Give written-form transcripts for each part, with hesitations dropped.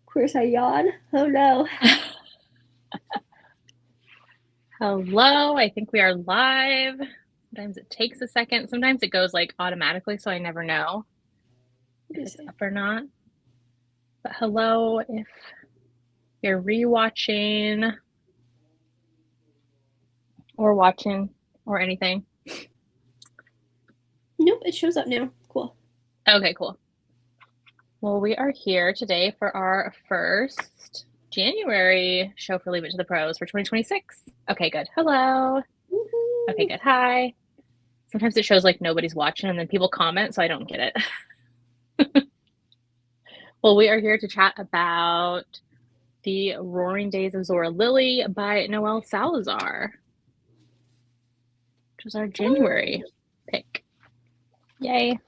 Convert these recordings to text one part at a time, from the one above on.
course I yawn. Oh no. Hello, I think we are live. Sometimes it takes a second. Sometimes it goes like automatically, so I never know if it's up or not. But hello, if you're rewatching or watching or anything. Nope, it shows up now. Cool. Okay, cool. Well, we are here today for our first January show for Leave It to the Pros for 2026. Okay, good. Hello. Woohoo. Okay, good. Hi. Sometimes it shows like nobody's watching and then people comment, so I don't get it. Well, we are here to chat about The Roaring Days of Zora Lily by Noelle Salazar, which was our January pick. Yay.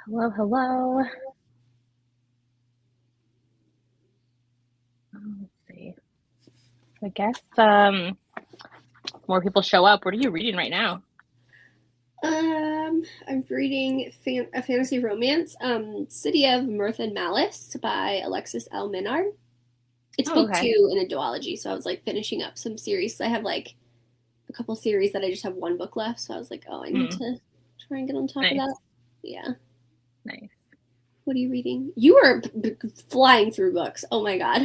Hello, hello. Let's see. I guess more people show up. What are you reading right now? I'm reading a fantasy romance, City of Mirth and Malice by Alexis L. Minard. It's book 2 in a duology, so I was like finishing up some series. I have like a couple series that I just have one book left, so I was like, oh, I need to try and get on top of that. Yeah. Nice. What are you reading? You are flying through books. Oh my god.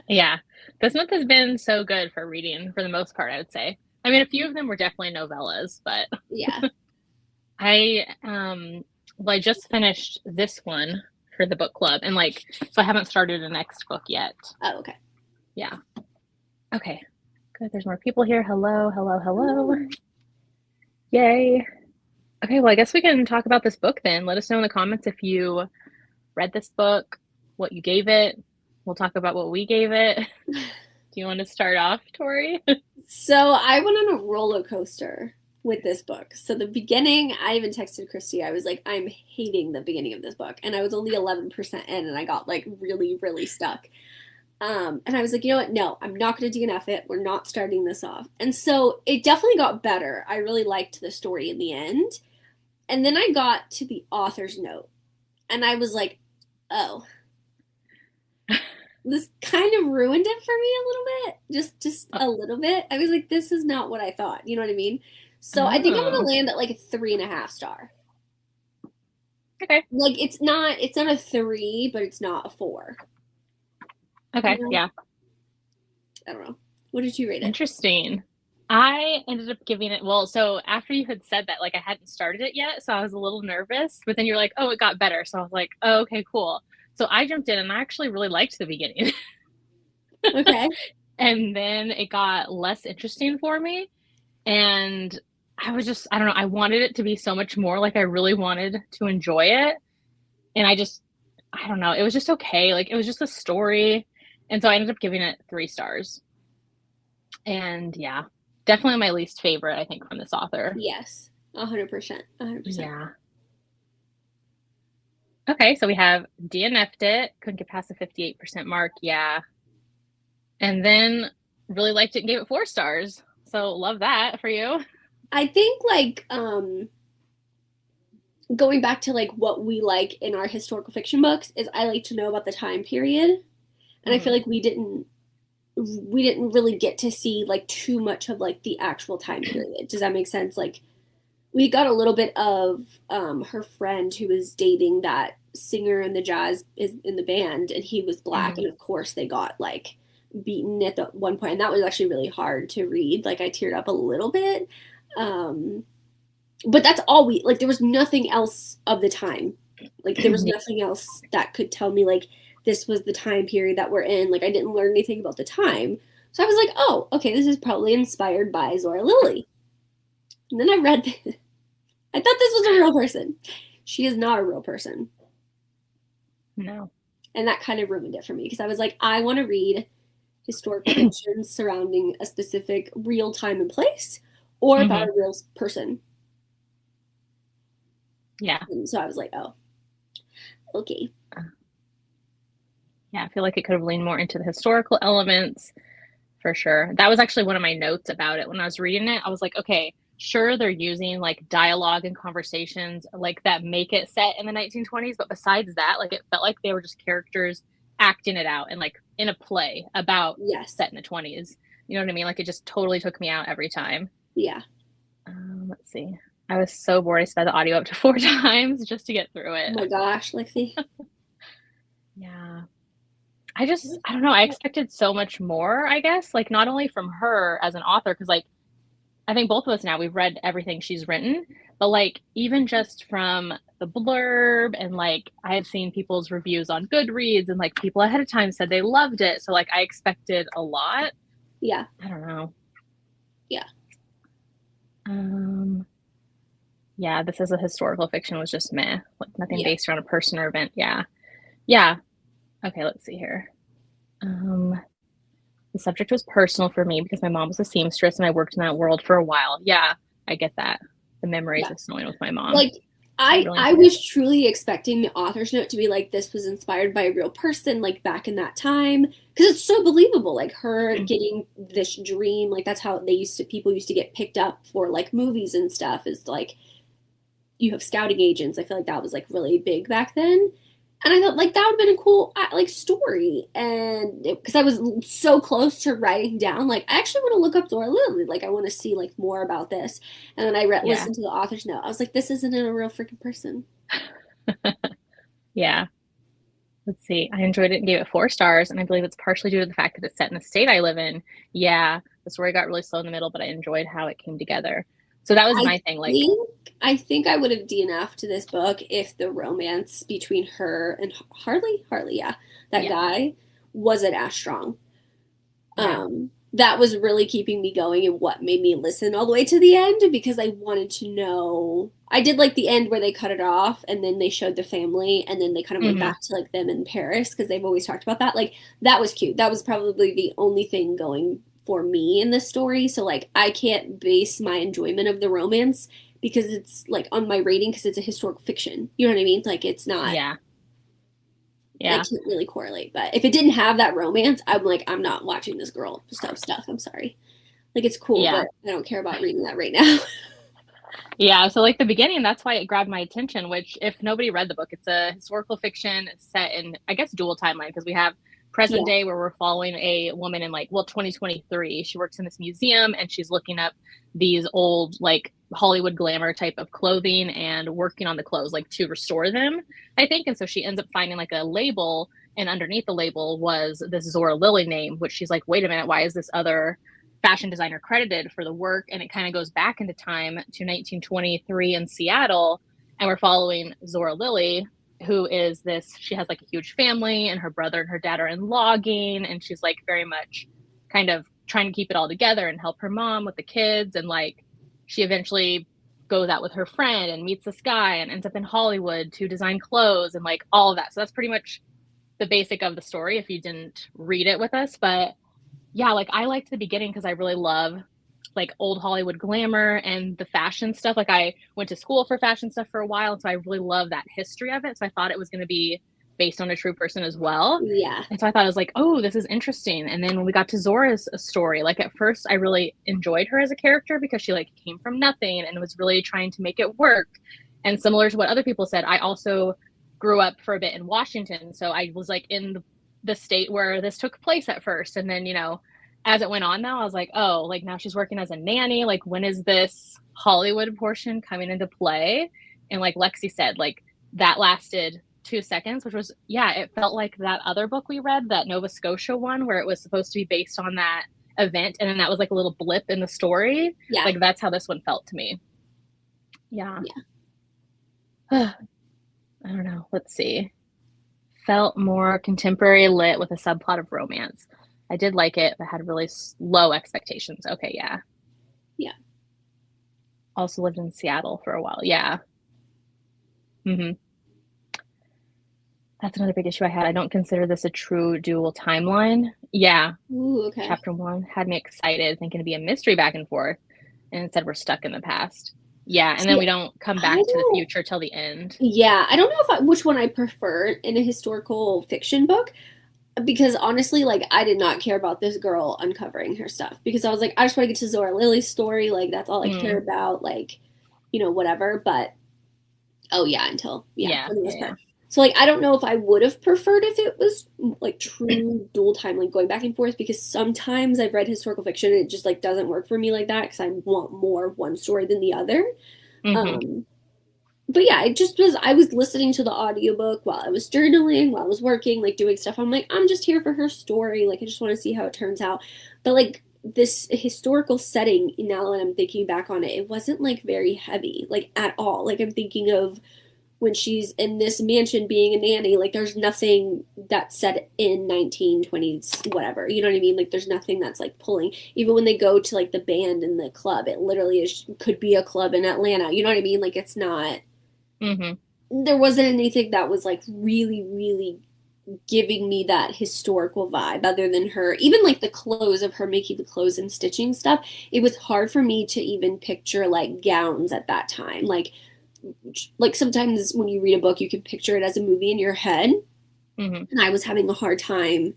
Yeah. This month has been so good for reading for the most part, I would say. I mean, a few of them were definitely novellas, but yeah. I just finished this one for the book club, and like, so I haven't started the next book yet. Oh, okay. Yeah. Okay. Good. There's more people here. Hello, hello, hello. Yay. Okay, well, I guess we can talk about this book then. Let us know in the comments if you read this book, what you gave it. We'll talk about what we gave it. Do you want to start off, Tori? So I went on a roller coaster with this book. So the beginning, I even texted Christy. I was like, I'm hating the beginning of this book. And I was only 11% in and I got like really, really stuck. And I was like, you know what? No, I'm not going to DNF it. We're not starting this off. And so it definitely got better. I really liked the story in the end. And then I got to the author's note. And I was like, oh. This kind of ruined it for me a little bit. Just a little bit. I was like, this is not what I thought. You know what I mean? So I think I'm going to land at like a 3.5 star. Okay. Like it's not a 3, but it's not a 4. Okay, you know? Yeah. I don't know. What did you rate it? Interesting. I ended up giving it, well, so after you had said that, like I hadn't started it yet, so I was a little nervous, but then you're like, oh, it got better. So I was like, oh, okay, cool. So I jumped in and I actually really liked the beginning. Okay. And then it got less interesting for me. And I was just, I don't know, I wanted it to be so much more. Like I really wanted to enjoy it. And I don't know, it was just okay. Like it was just a story. And so I ended up giving it 3 stars. And yeah, definitely my least favorite, I think, from this author. Yes, 100%. 100%. Yeah. Okay, so we have DNF'd it, couldn't get past the 58% mark. Yeah. And then really liked it and gave it 4 stars. So love that for you. I think like going back to like what we like in our historical fiction books is I like to know about the time period. And I feel like we didn't really get to see like too much of like the actual time period. Does that make sense? Like we got a little bit of her friend who was dating that singer in the jazz is in the band, and he was black, and of course they got like beaten at the one point, and that was actually really hard to read. Like I teared up a little bit, but that's all we like. There was nothing else of the time. Like there was nothing else that could tell me like this was the time period that we're in. Like I didn't learn anything about the time, so I was like, oh, okay, this is probably inspired by Zora Lily. And then I read this. I thought this was a real person. She is not a real person. No. And that kind of ruined it for me because I was like, I want to read historical fiction surrounding a specific real time and place or about a real person. Yeah. And so I was like, oh, okay. Yeah, I feel like it could have leaned more into the historical elements for sure. That was actually one of my notes about it when I was reading it. I was like, okay, sure they're using like dialogue and conversations like that make it set in the 1920s, but besides that, like it felt like they were just characters acting it out and like in a play about Yes. set in the 20s. You know what I mean? Like it just totally took me out every time. Yeah. Let's see. I was so bored. I sped the audio up to 4 times just to get through Oh it. my gosh, Lexi. Yeah. I don't know. I expected so much more, I guess, like not only from her as an author, because like I think both of us now we've read everything she's written, but like even just from the blurb and like I had seen people's reviews on Goodreads and like people ahead of time said they loved it. So like I expected a lot. Yeah. I don't know. Yeah. Yeah, this is a historical fiction was just meh. Like nothing Yeah. based around a person or event. Yeah. Yeah. Okay, let's see here. The subject was personal for me because my mom was a seamstress and I worked in that world for a while. Yeah, I get that. The memories Yeah. of sewing with my mom. Like I was truly expecting the author's note to be like this was inspired by a real person like back in that time because it's so believable like her getting this dream like that's how people used to get picked up for like movies and stuff is like you have scouting agents. I feel like that was like really big back then. And I thought like that would have been a cool like story, and because I was so close to writing down like I actually want to look up Zora Lily, like I want to see like more about this. And then I listened to the author's note. I was like, this isn't a real freaking person. Yeah. Let's see. I enjoyed it and gave it 4 stars, and I believe it's partially due to the fact that it's set in the state I live in. Yeah, the story got really slow in the middle, but I enjoyed how it came together. So that was my thing. Like, I think I would have DNF'd to this book if the romance between her and Harley, yeah, that guy, wasn't as strong. Yeah. That was really keeping me going and what made me listen all the way to the end because I wanted to know. I did like the end where they cut it off and then they showed the family and then they kind of went back to like them in Paris because they've always talked about that. Like that was cute. That was probably the only thing going for me in this story. So like I can't base my enjoyment of the romance because it's like on my rating because it's a historical fiction. You know what I mean? Like it's not. Yeah. I can't really correlate. But if it didn't have that romance, I'm like, I'm not watching this girl stuff. I'm sorry. Like it's cool, but I don't care about reading that right now. Yeah, so like the beginning, that's why it grabbed my attention, which if nobody read the book, it's a historical fiction set in, I guess, dual timeline because we have present day where we're following a woman in 2023. She works in this museum and she's looking up these old like Hollywood glamour type of clothing and working on the clothes like to restore them, I think. And so she ends up finding like a label, and underneath the label was this Zora Lily name, which she's like, wait a minute, why is this other fashion designer credited for the work? And it kind of goes back into time to 1923 in Seattle, and we're following Zora Lily, who is this, she has like a huge family and her brother and her dad are in logging, and she's like very much kind of trying to keep it all together and help her mom with the kids, and like she eventually goes out with her friend and meets this guy and ends up in Hollywood to design clothes and like all of that. So that's pretty much the basic of the story if you didn't read it with us. But yeah, like I liked the beginning because I really love like old Hollywood glamour and the fashion stuff. Like I went to school for fashion stuff for a while, so I really love that history of it. So I thought it was going to be based on a true person as well. Yeah. And so I thought I was like, oh, this is interesting. And then when we got to Zora's story, like at first I really enjoyed her as a character because she like came from nothing and was really trying to make it work. And similar to what other people said, I also grew up for a bit in Washington. So I was like in the state where this took place at first. And then, you know, as it went on now, I was like, oh, like now she's working as a nanny. Like when is this Hollywood portion coming into play? And like Lexi said, like that lasted 2 seconds, which was, yeah, it felt like that other book we read, that Nova Scotia one, where it was supposed to be based on that event. And then that was like a little blip in the story. Yeah. Like that's how this one felt to me. Yeah. I don't know. Let's see. Felt more contemporary lit with a subplot of romance. I did like it, but had really low expectations. Okay, yeah. Yeah. Also lived in Seattle for a while. Yeah. That's another big issue I had. I don't consider this a true dual timeline. Yeah. Ooh, okay. Chapter 1 had me excited, thinking it'd be a mystery back and forth. And instead we're stuck in the past. Yeah, and then we don't come back to the future till the end. Yeah, I don't know which one I prefer in a historical fiction book. because honestly, like, I did not care about this girl uncovering her stuff because I was like, I just want to get to Zora Lily's story. Like, that's all I care Mm, about. Like, whatever. But oh yeah, until yeah, yeah, for the yeah, most yeah. part. So like, I don't know if I would have preferred if it was like true dual time, like going back and forth. Because sometimes I've read historical fiction and it just like doesn't work for me like that because I want more of one story than the other. Hmm. Um, but yeah, it just was, I was listening to the audiobook while I was journaling, while I was working, like doing stuff. I'm like, I'm just here for her story. Like, I just want to see how it turns out. But like this historical setting, now that I'm thinking back on it, it wasn't like very heavy, like at all. Like, I'm thinking of when she's in this mansion being a nanny, like there's nothing that's set in 1920s, whatever. You know what I mean? Like, there's nothing that's like pulling. Even when they go to like the band and the club, it literally is, could be a club in Atlanta. You know what I mean? Like, it's not, Hmm. there wasn't anything that was like really, really giving me that historical vibe other than her, even like the clothes of her making the clothes and stitching stuff. It was hard for me to even picture like gowns at that time. Like sometimes when you read a book, you can picture it as a movie in your head. Hmm. And I was having a hard time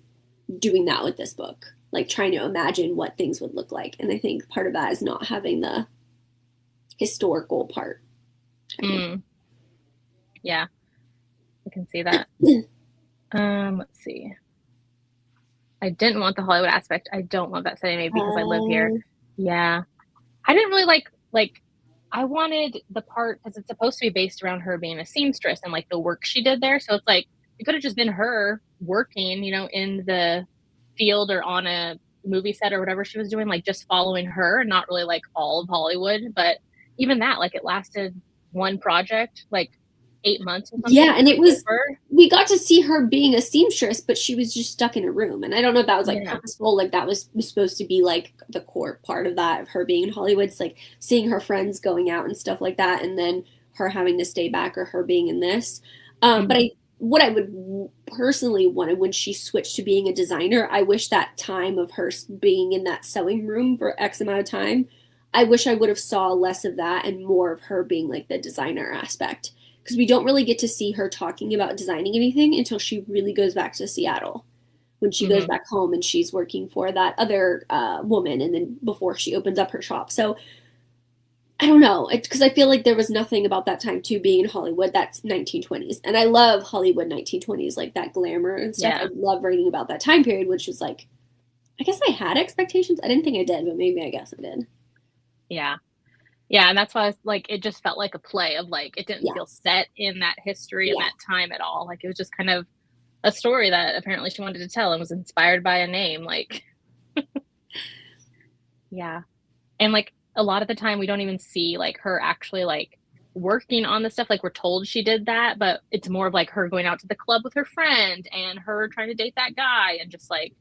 doing that with this book, like trying to imagine what things would look like. And I think part of that is not having the historical part. Mm, yeah, I can see that. Let's see. I didn't want the Hollywood aspect. I don't want that setting maybe because I live here. Um, Yeah. I didn't really like I wanted the part because it's supposed to be based around her being a seamstress and like the work she did there. So it's like it could have just been her working, in the field or on a movie set or whatever she was doing, like just following her and not really like all of Hollywood. But even that, like it lasted one project, like 8 months or something Yeah, and and it it was was, over. we got to see her being a seamstress, but she was just stuck in a room. And I don't know if that was like Yeah. purposeful, like that was supposed to be like the core part of that, of her being in Hollywood. It's like seeing her friends going out and stuff like that, and then her having to stay back or her being in this. But Hmm. what I would personally wanted when she switched to being a designer, I wish that time of her being in that sewing room for X amount of time, I wish I would have saw less of that and more of her being like the designer aspect, because we don't really get to see her talking about designing anything until she really goes back to Seattle. When she goes Hmm. back home and she's working for that other woman, and then before she opens up her shop. So I don't know, because I feel like there was nothing about that time too being in Hollywood that's 1920s, and I love Hollywood 1920s, like that glamour and stuff. I Yeah. love reading about that time period, which is like, I guess I had expectations. I didn't think I did, but maybe I guess I did. Yeah. Yeah, and that's why I was like it just felt like a play of like it didn't Yeah, feel set in that history and yeah, that time at all. Like it was just kind of a story that apparently she wanted to tell and was inspired by a name. Like, yeah. And like a lot of the time we don't even see like her actually like working on the stuff. Like we're told she did that, but it's more of like her going out to the club with her friend and her trying to date that guy and just like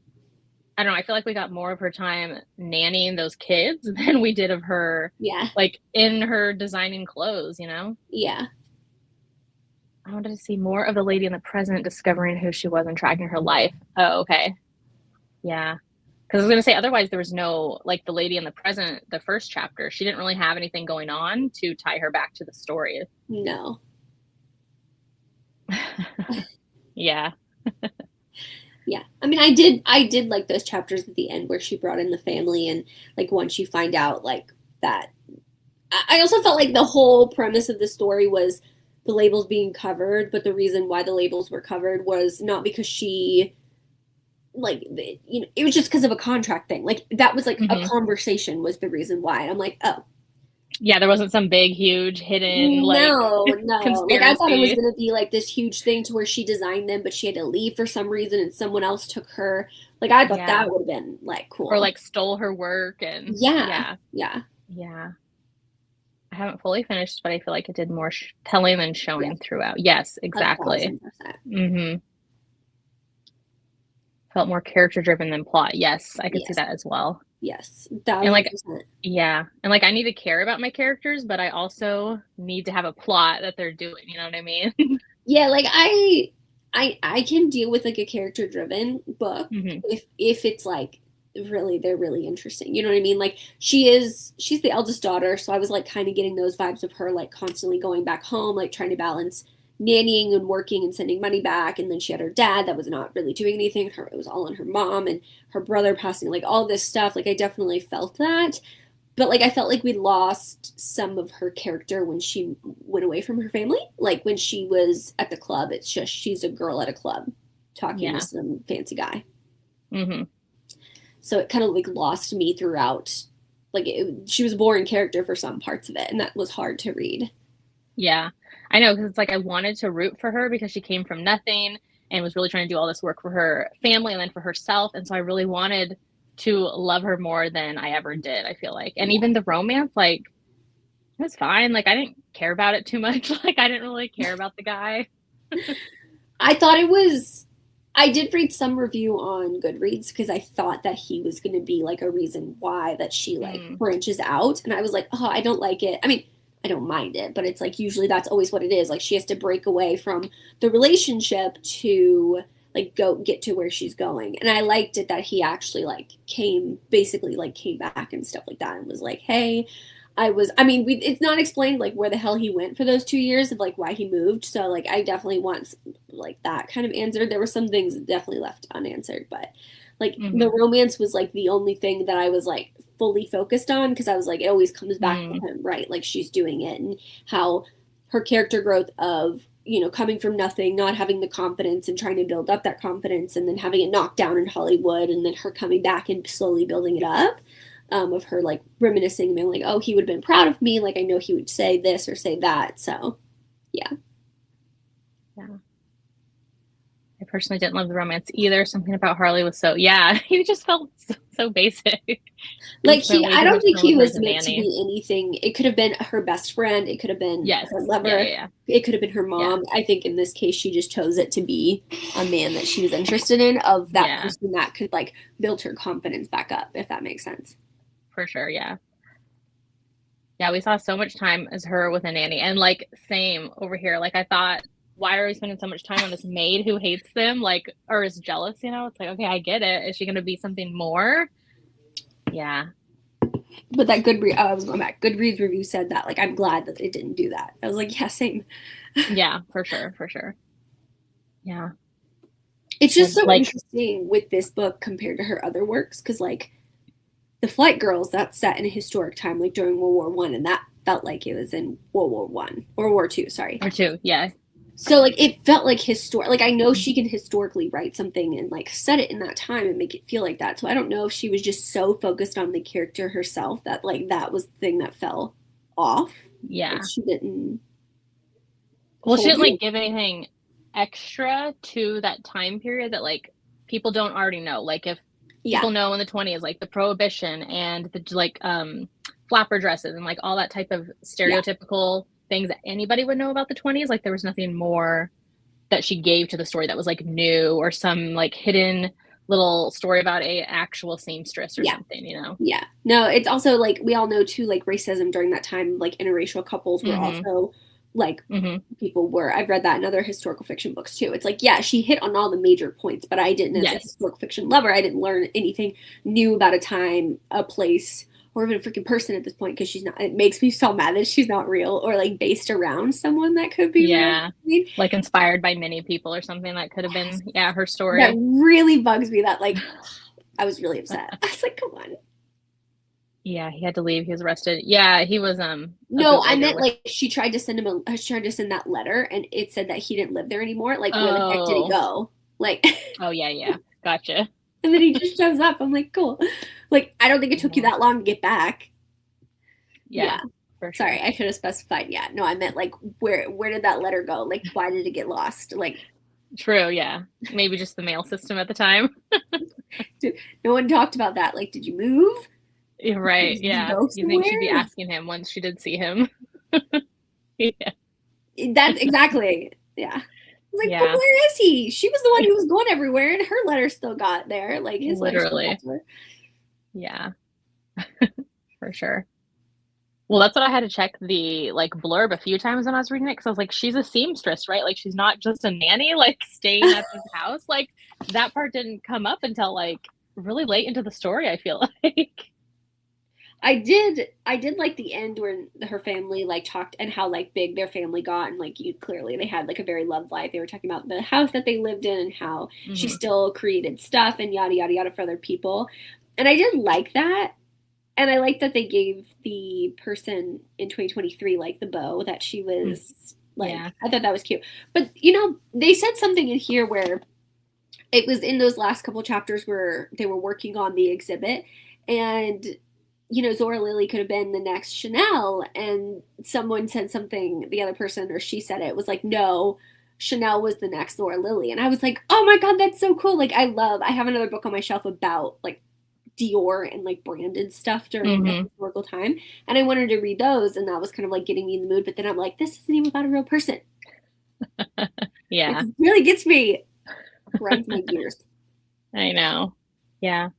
I don't know, I feel like we got more of her time nannying those kids than we did of her yeah, like in her designing clothes. yeah. I wanted to see more of the lady in the present discovering who she was and tracking her life. Oh, okay. Yeah. Because I was going to say, otherwise, there was no, like, the lady in the present, the first chapter, she didn't really have anything going on to tie her back to the story. No. Yeah. Yeah. I mean, I did like those chapters at the end where she brought in the family, and like once you find out like that. I also felt like the whole premise of the story was the labels being covered, but the reason why the labels were covered was not because she, like, it was just because of a contract thing. Like, that was like a Hmm. conversation was the reason why. And I'm like, oh, Yeah, there wasn't some big, huge, hidden, like, no, no. Like, I thought it was conspiracy. gonna be like this huge thing to where she designed them, but she had to leave for some reason and someone else took her. Like, I thought Yeah. that would have been like Or, cool. like, stole her work. And Yeah, yeah. yeah, Yeah. I haven't fully finished, but I feel like it did more telling than yeah, showing throughout. Yes, a exactly. thousand percent. Hmm. Felt more character driven than plot. Yes, I could see Yes, that as well. yes, And thousand like, percent. yeah, and like I need to care about my characters, but I also need to have a plot that they're doing. You know what I mean? Yeah, like I can deal with like a character driven book Hmm. if it's like really, they're really interesting. You know what I mean? Like, she's the eldest daughter, so I was like kind of getting those vibes of her like constantly going back home, like trying to balance nannying and working and sending money back, and then she had her dad that was not really doing anything. It was all on her mom and her brother passing, like all this stuff. Like I definitely felt that, but like I felt like we lost some of her character when she went away from her family. Like when she was at the club, it's just she's a girl at a club talking to some fancy guy. Mm-hmm. So it kind of like lost me throughout. Like she was a boring character for some parts of it, and that was hard to read. Yeah, I know, because it's like I wanted to root for her because she came from nothing and was really trying to do all this work for her family and then for herself. And so I really wanted to love her more than I ever did, I feel like. And even the romance, like, it was fine. Like, I didn't care about it too much. Like, I didn't really care about the guy. I thought it was. I did read some review on Goodreads because I thought that he was going to be like a reason why that she like branches out. And I was like, oh, I don't like it. I mean, I don't mind it, but it's like usually that's always what it is. Like she has to break away from the relationship to like go get to where she's going. And I liked it that he actually like came back and stuff like that and was like, hey, it's not explained like where the hell he went for those 2 years of like why he moved. So like I definitely want like that kind of answered. There were some things definitely left unanswered, but like the romance was like the only thing that I was like fully focused on because I was like it always comes back to him, right? Like she's doing it and how her character growth of coming from nothing, not having the confidence and trying to build up that confidence and then having it knocked down in Hollywood and then her coming back and slowly building it up. Of her like reminiscing and being like, oh, he would have been proud of me. Like I know he would say this or say that. So yeah. I personally didn't love the romance either. Something about Harley was he just felt so basic. Like I don't think he was meant to be anything. It could have been her best friend. It could have been her lover. It could have been her mom. I think in this case, she just chose it to be a man that she was interested in, of that person that could like build her confidence back up, if that makes sense. For sure, yeah. Yeah, we saw so much time as her with a nanny. And like same over here. Like I thought, why are we spending so much time on this maid who hates them, like, or is jealous, It's like, okay, I get it. Is she gonna be something more? Yeah. But that I was going back. Goodreads review said that. Like, I'm glad that they didn't do that. I was like, yeah, same. Yeah, for sure. Yeah. It's just so interesting with this book compared to her other works, because like The Flight Girls, that's set in a historic time, like during World War One, and that felt like it was in World War One or War Two. Sorry, War Two. Yeah. So like it felt like historic. Like I know she can historically write something and like set it in that time and make it feel like that. So I don't know if she was just so focused on the character herself that like that was the thing that fell off. Yeah, like, she didn't. Well, she didn't like give anything extra to that time period that like people don't already know. Like if people know in the 20s, like the Prohibition and the like flapper dresses and like all that type of stereotypical things that anybody would know about the 20s. Like there was nothing more that she gave to the story that was like new or some like hidden little story about a actual seamstress or something, Yeah. No, it's also like we all know too, like racism during that time, like interracial couples were also like people were. I've read that in other historical fiction books too. It's like, she hit on all the major points, but I didn't, as a historical fiction lover, I didn't learn anything new about a time, a place, or even a freaking person at this point, because she's not. It makes me so mad that she's not real or like based around someone that could be real. Like inspired by many people or something that could have been her story. That really bugs me. That like I was really upset. I was like, come on. Yeah, he had to leave. He was arrested. Yeah, he was No, I meant like she tried to send him she tried to send that letter and it said that he didn't live there anymore. Like where the heck did he go? Like oh yeah. Gotcha. And then he just shows up. I'm like, cool. Like, I don't think it took you that long to get back. Yeah. For sure. Sorry, I should have specified. Yeah. No, I meant like where did that letter go? Like why did it get lost? Like true, yeah. Maybe just the mail system at the time. Dude, no one talked about that. Like, did you move? Right, yeah. You think she'd be asking him once she did see him. That's exactly. Yeah. Like, but where is he? She was the one who was going everywhere, and her letter still got there. Like his literally. Yeah, for sure. Well, that's what I had to check the like blurb a few times when I was reading it because I was like, she's a seamstress, right? Like she's not just a nanny, like staying at this house. Like that part didn't come up until like really late into the story. I feel like. I did like the end where her family like talked and how like big their family got, and like you clearly they had like a very loved life. They were talking about the house that they lived in and how she Hmm. still created stuff and yada yada yada for other people. And I did like that. And I like that they gave the person in 2023 like the bow that she was like. Yeah. I thought that was cute. But you know, they said something in here where it was in those last couple chapters where they were working on the exhibit, and you know, Zora Lily could have been the next Chanel, and someone said something, the other person, or she said it was like, no, Chanel was the next Zora Lily. And I was like, oh my God, that's so cool. Like, I have another book on my shelf about like Dior and like branded stuff during the Hmm. historical time. And I wanted to read those, and that was kind of like getting me in the mood. But then I'm like, this isn't even about a real person. It Yeah. really gets me, grinds my gears. I know. Yeah.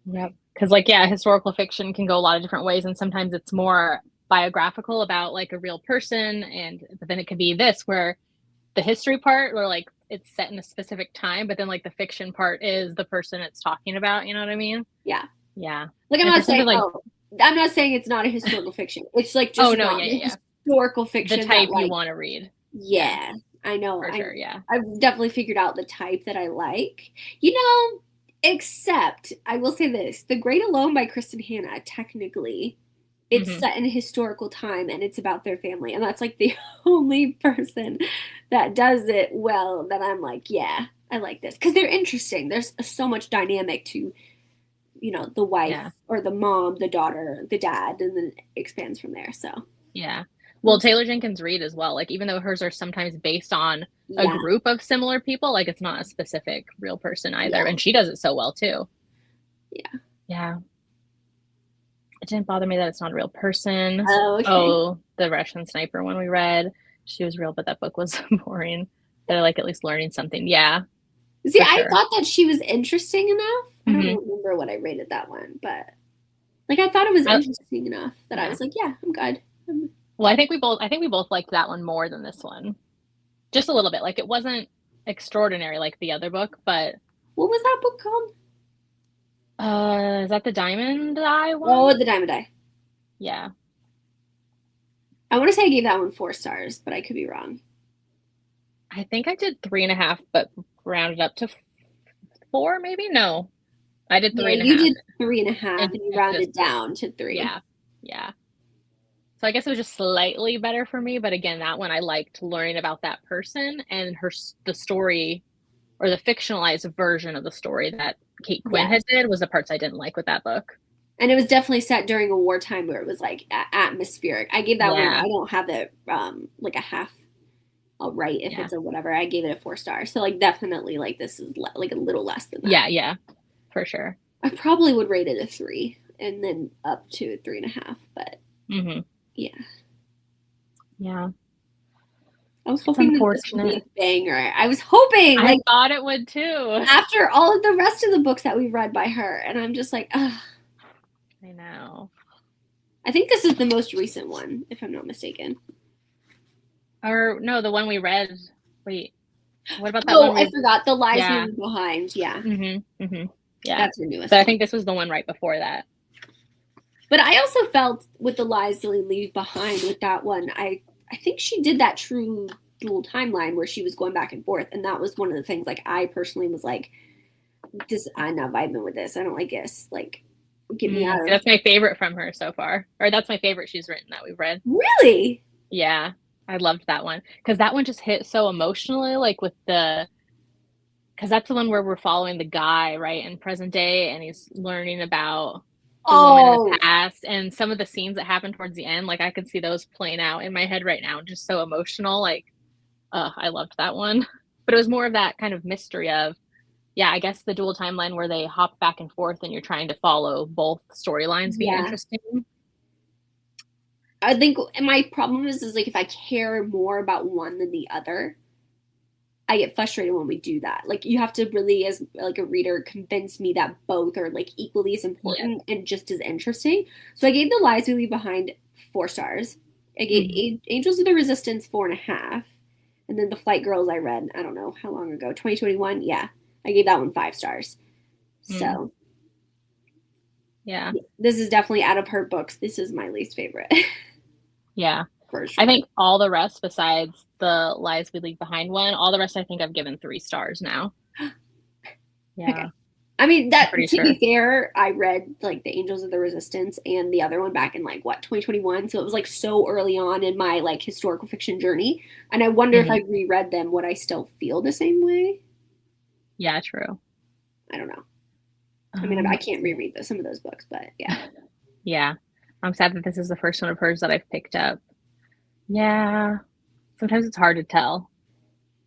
Yep. Because, like, yeah, historical fiction can go a lot of different ways, and sometimes it's more biographical about like a real person, and but then it could be this where the history part, where like it's set in a specific time, but then like the fiction part is the person it's talking about. You know what I mean? Yeah. Yeah. Like, And for something like, I'm not saying it's not a historical fiction. It's like oh just no, not yeah, the yeah, yeah, historical the fiction that type you like, want to read. Yeah, yeah, I know. for sure. Yeah. I've definitely figured out the type that I like. You know, except I will say this: The Great Alone by Kristen Hanna, technically, it's Hmm. set in a historical time and it's about their family, and that's like the only person that does it well that I'm like, yeah, I like this because they're interesting. There's so much dynamic to, you know, the wife Yeah. or the mom, the daughter, the dad, and then it expands from there. So, Yeah. Well, Taylor Jenkins Reid as well. Like, even though hers are sometimes based on a yeah, group of similar people, like it's not a specific real person either. yeah, And she does it so well too. yeah. Yeah. It didn't bother me that it's not a real person. Oh, okay. Oh, the Russian sniper one we read. She was real, but that book was boring. But I like at least learning something. Yeah, See, for I sure. thought that she was interesting enough. I don't Hmm. remember what I rated that one, but like I thought it was I, interesting enough that I yeah. was like, yeah, I'm good. Well, I think we both liked that one more than this one. Just a little bit. Like it wasn't extraordinary like the other book, but What was that book called? is that the Diamond Eye Oh, one? The Diamond Eye. Yeah. I want to say I gave that one 4 stars, but I could be wrong. I think I did 3.5, but rounded up to 4, maybe? No. I did Yeah, three and a you half did 3.5, and and you this rounded book. down to 3. Yeah. Yeah. So I guess it was just slightly better for me, but again, that one I liked learning about that person and the story or the fictionalized version of the story that Kate Quinn Yes, had did was the parts I didn't like with that book. and it was definitely set during a wartime where it was like atmospheric. I gave that one. I Yeah. don't have it like a half. I'll write if Yeah. it's a whatever. I gave it a 4 star. So like definitely like this is like a little less than that. Yeah, yeah, for sure. I probably would rate it a 3 and then up to 3.5. But Hmm. yeah, Yeah. I was It's hoping that this would be unfortunate. a banger. I was hoping I like thought it would too. after all of the rest of the books that we've read by her, and I'm just like, ugh. I know. I think this is the most recent one, if I'm not mistaken. Or no, the one we read. Wait, what about that one Oh, I we? forgot. The Lies We Yeah. Leave Behind. Yeah, Yeah. that's her newest But I one. think this was the one right before that. But I also felt with The Lies We Leave Behind with that one, I think she did that true dual timeline where she was going back and forth, and that was one of the things. Like I personally was like, "This, I'm not vibing with this. I don't like this. Like, get me out See, of." that's my favorite from her so far. Or that's my favorite she's written that we've read. Really? Yeah. I loved that one. Because that one just hit so emotionally, like with because that's the one where we're following the guy, right, in present day, and he's learning about the woman in the Oh, past and some of the scenes that happen towards the end. Like I could see those playing out in my head right now, just so emotional. Like, I loved that one. But it was more of that kind of mystery of, yeah, I guess the dual timeline where they hop back and forth and you're trying to follow both storylines being yeah. interesting. I think my problem is like if I care more about one than the other, I get frustrated when we do that. Like you have to really, as like a reader, convince me that both are like equally as Yeah. important and just as interesting. So I gave The Lies We Leave Behind 4 stars. I gave Mhm. Angels of the Resistance 4.5, and then The Flight Girls I read I don't know how long ago, 2021. Yeah, I gave that one 5 stars. Mm. So Yeah. This is definitely out of her books. This is my least favorite. Yeah. For I sure. think all the rest besides the Lies We Leave Behind one, all the rest I think I've given 3 stars now. Yeah. Okay. I mean, I'm that pretty to be sure. fair, I read like The Angels of the Resistance and the other one back in like what 2021, so it was like so early on in my like historical fiction journey, and I wonder if I Mhm. reread them, would I still feel the same way? Yeah, true. I don't know. I mean, I Let's can't see. reread some of those books, but yeah, Yeah. I'm sad that this is the first one of hers that I've picked up. Yeah. Sometimes it's hard to tell.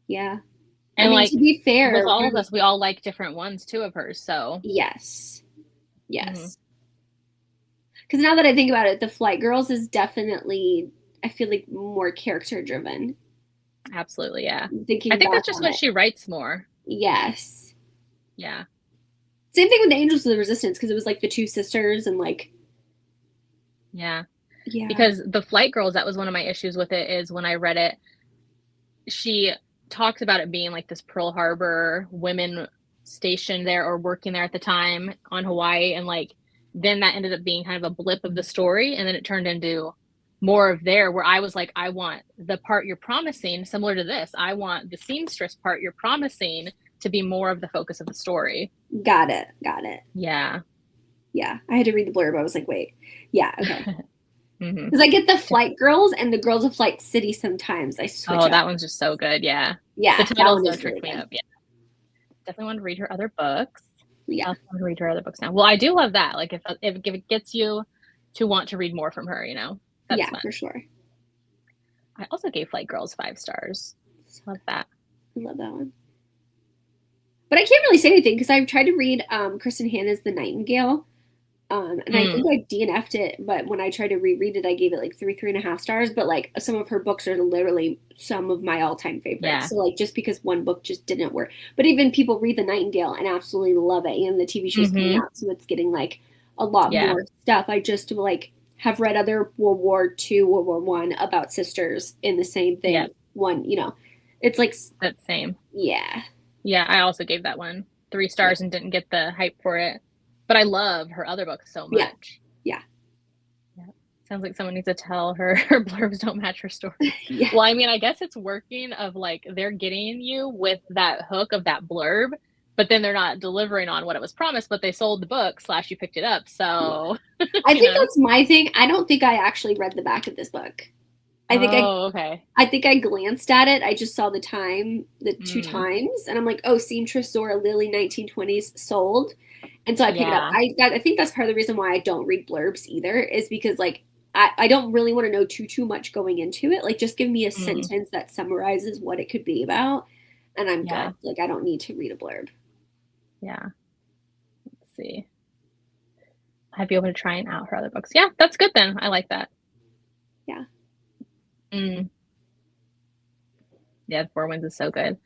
yeah. I And mean, to like be with fair, all of us, we all like different ones too of hers. So, yes, mhm. yes. Because now that I think about it, The Flight Girls is definitely, I feel like, more character driven. Absolutely. Yeah. I Thinking think back that's just on what it, she writes more. yes. Yeah. Same thing with the Angels of the Resistance because it was like the two sisters and like, Yeah. yeah, Because the Flight Girls, that was one of my issues with it is when I read it, she talks about it being like this Pearl Harbor women stationed there or working there at the time on Hawaii. And like, then that ended up being kind of a blip of the story. And then it turned into more of there where I was like, I want the part you're promising, similar to this. I want the seamstress part you're promising to be more of the focus of the story. got it, got it. Yeah. Yeah, I had to read the blurb. I was like, wait, yeah, okay. hmm Because I get the Flight Girls and the Girls of Flight City sometimes. I switch Oh, up. that one's just so good. Yeah. The Yeah, that titles one though is really tricked me good. up. Yeah. Definitely want to read her other books. I Yeah, also want to read her other books now. Well, I do love that. Like if it gets you to want to read more from her, that's yeah, fun. for sure. I also gave Flight Girls 5 stars. Love that. I love that one. But I can't really say anything because I've tried to read Kristen Hanna's The Nightingale. And I think Mm, I DNF'd it, but when I tried to reread it, I gave it like 3.5 stars. But like some of her books are literally some of my all-time favorites. yeah. So like just because one book just didn't work, but even people read The Nightingale and absolutely love it, and the TV show's coming hmm out, so it's getting like a lot Yeah. more stuff. I just like have read other World War II, World War I about sisters in the same Yeah. thing. One, it's like That's same. yeah, Yeah. I also gave that one three yeah, stars and didn't get the hype for it. But I love her other books so yeah, much. yeah, Yeah. Sounds like someone needs to tell her her blurbs don't match her stories. yeah, Well, I mean, I guess it's working of like they're getting you with that hook of that blurb, but then they're not delivering on what it was promised, but they sold the book slash you picked it up. yeah. So, I you think know. that's my thing. I don't think I actually read the back of this book. I think I Oh, okay. I think I glanced at it. I just saw the time, the two Mm, times, and I'm like, oh, Seamstress Zora Lily 1920s sold. And so I pick it up. yeah. I think that's part of the reason why I don't read blurbs either, is because like I don't really want to know too much going into it. Like just give me a Mm, sentence that summarizes what it could be about, and I'm yeah. good. Like I don't need to read a blurb. Yeah. Let's see. Have you able to trying out her other books? Yeah, that's good then. I like that. Yeah. Mm, yeah, Four Winds is so good.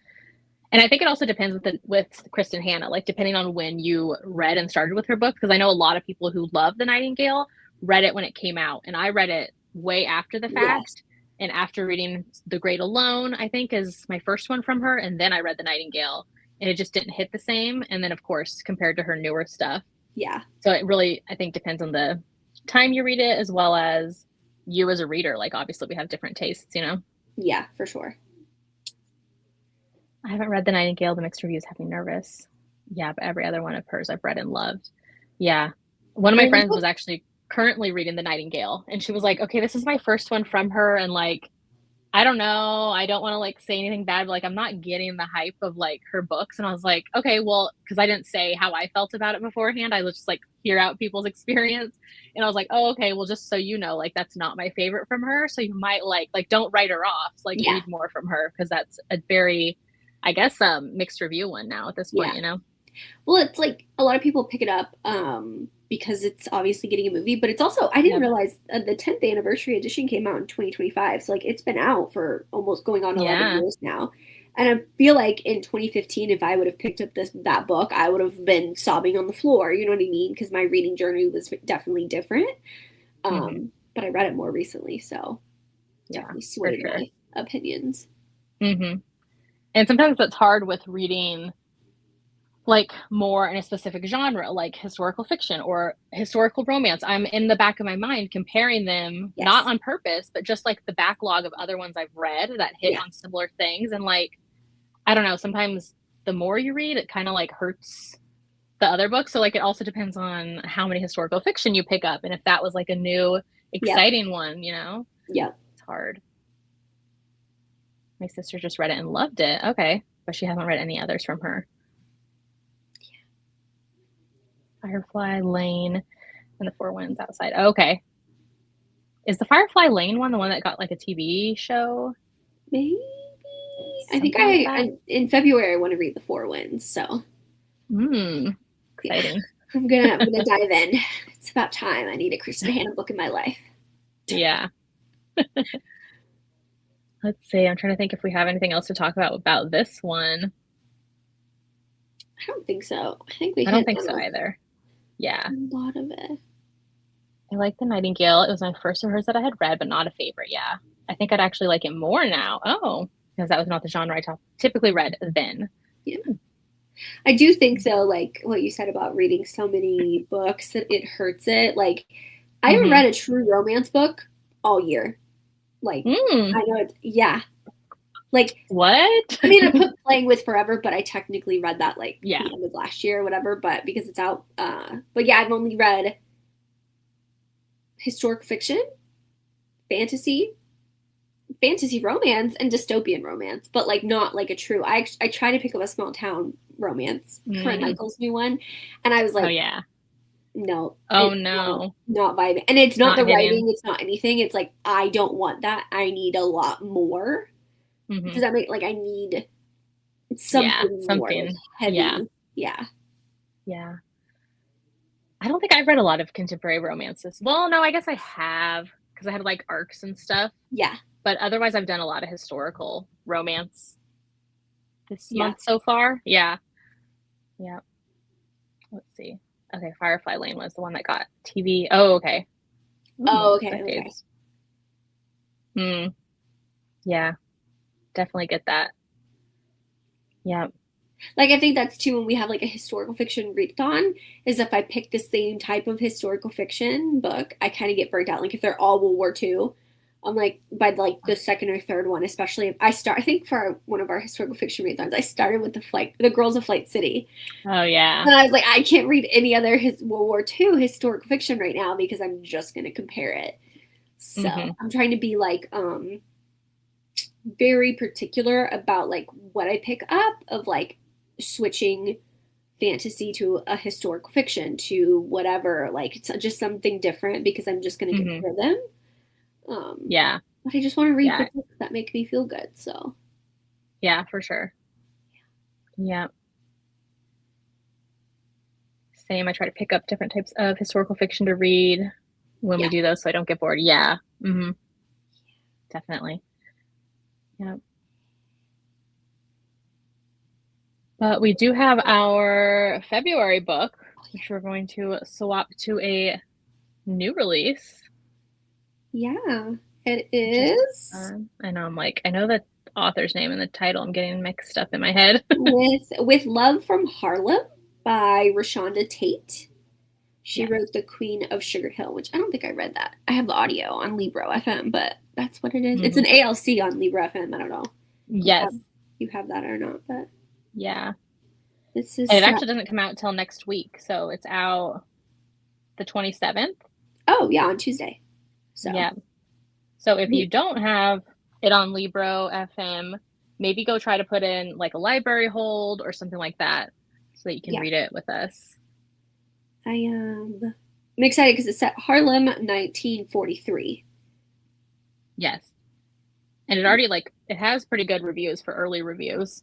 And I think it also depends with Kristen Hanna, like depending on when you read and started with her book, because I know a lot of people who love The Nightingale read it when it came out, and I read it way after the Yes. fact. And after reading The Great Alone, I think is my first one from her, and then I read The Nightingale, and it just didn't hit the same. And then of course compared to her newer stuff, Yeah. so it really I think depends on the time you read it as well as you as a reader. Like obviously we have different tastes. Yeah, for sure. I haven't read The Nightingale. The mixed reviews have me nervous. Yeah, but every other one of hers I've read and loved. Yeah. One of I my love friends was actually currently reading The Nightingale, and she was like, okay, this is my first one from her. And like, I don't know. I don't want to like say anything bad, but like, I'm not getting the hype of like her books. And I was like, okay, well, because I didn't say how I felt about it beforehand. I was just like, hear out people's experience. And I was like, oh, okay, well, just so you know, like, that's not my favorite from her. So you might like, don't write her off. Like, yeah. read more from her because that's a very, I guess, mixed review one now at this Yeah. point. Well, it's like a lot of people pick it up because it's obviously getting a movie, but it's also, I didn't Yep. realize the 10th anniversary edition came out in 2025. So, like, it's been out for almost going on 11 Yeah. years now. And I feel like in 2015, if I would have picked up that book, I would have been sobbing on the floor. You know what I mean? Because my reading journey was definitely different. hmm But I read it more recently, so Yeah, definitely for swayed sure. my opinions. hmm And sometimes it's hard with reading like more in a specific genre, like historical fiction or historical romance. I'm in the back of my mind comparing them, not Yes. on purpose, but just like the backlog of other ones I've read that hit Yeah. on similar things. And like, I don't know, sometimes the more you read, it kind of like hurts the other books. So like, it also depends on how many historical fiction you pick up. And if that was like a new, Yep. exciting one, you know, Yep. it's hard. My sister just read it and loved it. Okay. But she hasn't read any others from her. Firefly Lane and the Four Winds Outside. Okay. Is the Firefly Lane one the one that got like a TV show? Maybe. I think Something like that? in February I want to read The Four Winds, so Exciting. yeah. I'm gonna dive in. It's about time. I need a Kristen Hanna book in my life. Yeah. Let's see. I'm trying to think if we have anything else to talk about this one. I don't think so. I think we I don't hit think on so either. Yeah. a lot of it. I like The Nightingale. It was my first of hers that I had read, but not a favorite. Yeah. I think I'd actually like it more now. Oh, because that was not the genre I typically read then. Yeah. I do think though, like what you said about reading so many books that it hurts it. Like I haven't read a true romance book all year. Like I know it. Yeah. Like what? I mean, I put Playing with Forever, but I technically read that like Yeah. the end of last year or whatever. But because it's out. But yeah, I've only read historic fiction, fantasy romance, and dystopian romance, but like not like a true. I try to pick up a small town romance, Trent Michael's new one, and I was like, oh yeah, no, oh no, not vibing. And it's not the hitting. writing, it's not anything. It's like I don't want that. I need a lot more. Does that make like I need something more like, heavy? Yeah. I don't think I've read a lot of contemporary romances. Well, no, I guess I have because I had like arcs and stuff. Yeah. But otherwise, I've done a lot of historical romance this month so far. Yeah. Let's see. Okay, Firefly Lane was the one that got TV. Oh, okay. Okay. Yeah. Definitely get that. Yeah. Like I think that's too when we have like a historical fiction readathon is if I pick the same type of historical fiction book, I kind of get burnt out. Like if they're all World War II, I'm like by like the second or third one, especially if I think for one of our historical fiction readathons, I started with the Girls of Flight City. Oh yeah. And I was like, I can't read any other World War II historical fiction right now because I'm just gonna compare it. So I'm trying to be like very particular about like what I pick up of like switching fantasy to a historical fiction to whatever, like it's just something different because I'm just going to compare them. But I just want to read the books that make me feel good. So yeah, for sure. Yeah. Same. I try to pick up different types of historical fiction to read when we do those so I don't get bored. Yeah. Definitely. Yeah. But we do have our February book, which we're going to swap to a new release. Yeah, it is. I know. I'm like, I know the author's name and the title. I'm getting mixed up in my head. with Love from Harlem by Rashonda Tate. She wrote The Queen of Sugar Hill, which I don't think I read that. I have the audio on Libro FM, but that's what it is. It's an ALC on Libro FM. I don't know. Yes. You have that or not, but yeah. This is it actually doesn't come out till next week, so it's out the 27th. Oh yeah, on Tuesday. So yeah. So if you don't have it on Libro FM, maybe go try to put in like a library hold or something like that so that you can read it with us. I'm excited because it's set Harlem 1943. Yes. And it already it has pretty good reviews for early reviews.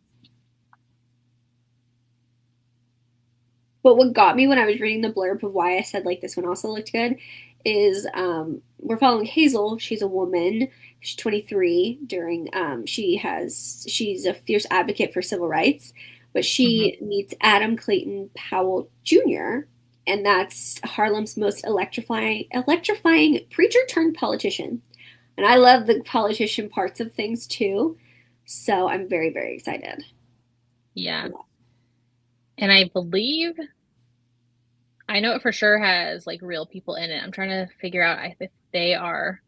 But what got me when I was reading the blurb of why I said like this one also looked good is we're following Hazel. She's a woman. She's 23 during she's a fierce advocate for civil rights, but she meets Adam Clayton Powell Jr., and that's Harlem's most electrifying preacher turned politician. And I love the politician parts of things too. So I'm very, very excited. Yeah. And I believe I know it for sure has like real people in it. I'm trying to figure out if they are.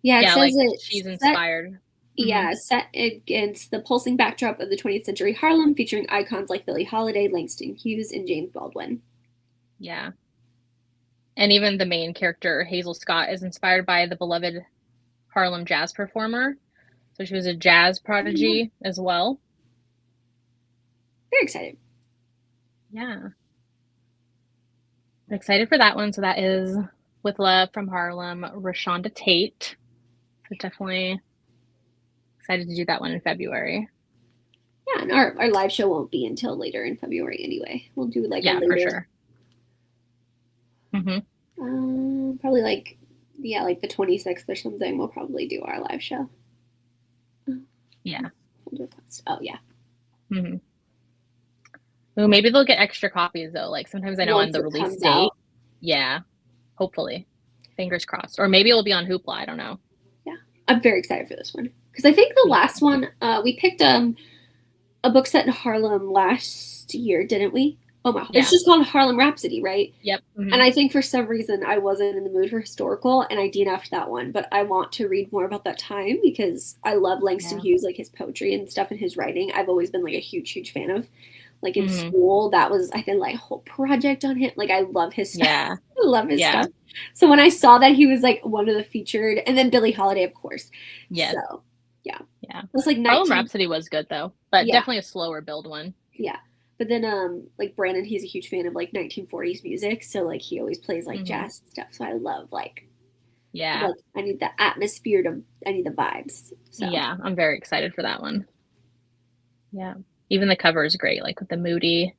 Yeah, it Yeah, says like it's she's set. inspired. Yeah, set against the pulsing backdrop of the 20th century Harlem, featuring icons like Billie Holiday, Langston Hughes, and James Baldwin. Yeah. And even the main character, Hazel Scott, is inspired by the beloved Harlem jazz performer. So she was a jazz prodigy as well. Very excited. Yeah. I'm excited for that one. So that is With Love from Harlem, Rashonda Tate. So definitely excited to do that one in February. Yeah, and our live show won't be until later in February anyway. We'll do like a Yeah, for later, sure. Mm-hmm. probably like, yeah, like the 26th or something. We'll probably do our live show. Yeah. Oh, yeah. Mm-hmm. Well, maybe they'll get extra copies though. Like sometimes I know on Once the it release comes date. out. Yeah. Hopefully. Fingers crossed. Or maybe it'll be on Hoopla. I don't know. Yeah. I'm very excited for this one. Because I think the Me last too. one, we picked a book set in Harlem last year, didn't we? Oh my, it's Yeah. just called Harlem Rhapsody, right? Yep. Mm-hmm. And I think for some reason I wasn't in the mood for historical and I DNF'd that one, but I want to read more about that time because I love Langston Yeah. Hughes, like his poetry and stuff and his writing. I've always been like a huge, huge fan of. Like in Mm-hmm. school, that was I did like a whole project on him. Like I love his stuff. Yeah. I love his Yeah. stuff. So when I saw that he was like one of the featured, and then Billie Holiday, of course. Yes. So yeah. Yeah. It was like Harlem Rhapsody was good though, but Yeah. definitely a slower build one. Yeah. But then like Brandon, he's a huge fan of like 1940s music, so like he always plays like jazz and stuff. So I love like Yeah. I need the atmosphere I need the vibes. So Yeah, I'm very excited for that one. Yeah. Even the cover is great, like with the moody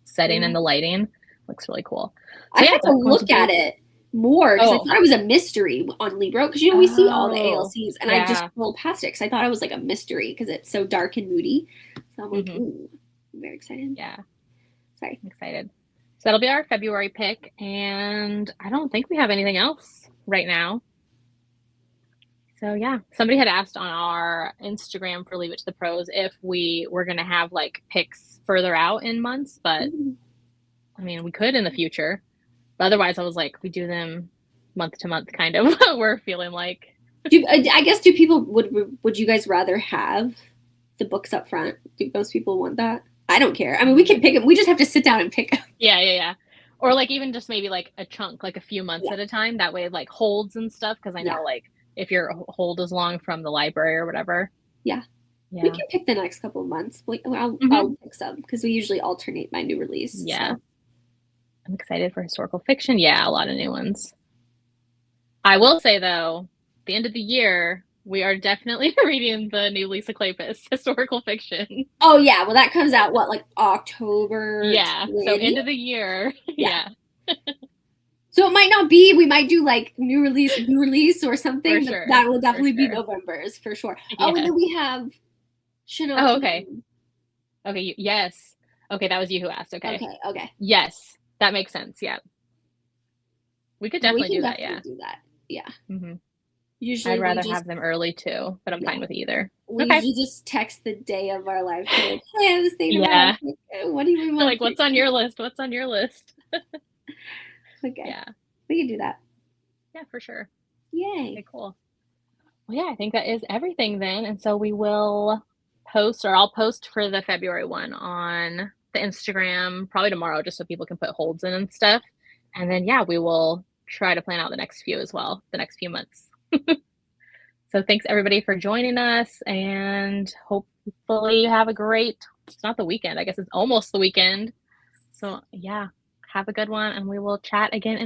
setting and the lighting. Looks really cool. So I had to look at it more because I thought it was a mystery on Libro because we see all the ALCs and I just rolled past it because I thought it was like a mystery because it's so dark and moody. So I'm like, ooh, I'm very excited. Yeah. Sorry. I'm excited. So that'll be our February pick, and I don't think we have anything else right now. So yeah, somebody had asked on our Instagram for Leave It to the Prose if we were going to have like picks further out in months, but I mean, we could in the future. But otherwise, I was like, we do them month to month, kind of. We're feeling like. I guess do people would you guys rather have the books up front? Do most people want that? I don't care. I mean, we can pick them. We just have to sit down and pick them. Yeah. Or like even just maybe like a chunk, like a few months at a time. That way, like holds and stuff. Because I know like if your hold is long from the library or whatever. Yeah. We can pick the next couple of months. I'll pick some because we usually alternate my new release. Yeah. So. I'm excited for historical fiction. Yeah, a lot of new ones. I will say though, the end of the year, we are definitely reading the new Lisa Kleypas historical fiction. Oh yeah, well that comes out what, like October? Yeah, 20? So end of the year. Yeah. So it might not be. We might do like new release or something. For sure. That will definitely be November's for sure. Oh, and then we have Chanel. Oh, okay. Okay. Yes. Okay, that was you who asked. Okay. Okay. Yes, that makes sense. Yeah. We could definitely do that. Yeah. Do that. Yeah. Mm-hmm. Usually I'd rather have them early too, but I'm fine with either. We usually just text the day of our live show. Like, hey, I was thinking about it. What do you want? Like, what's on your list? What's on your list? Okay. Yeah. We can do that. Yeah, for sure. Yay. Okay, cool. Well, yeah, I think that is everything then. And so we will post, or I'll post for the February one on the Instagram probably tomorrow, just so people can put holds in and stuff. And then, yeah, we will try to plan out the next few as well, the next few months. So thanks everybody for joining us, and hopefully you have a great, it's not the weekend, I guess it's almost the weekend. So yeah, have a good one, and we will chat again in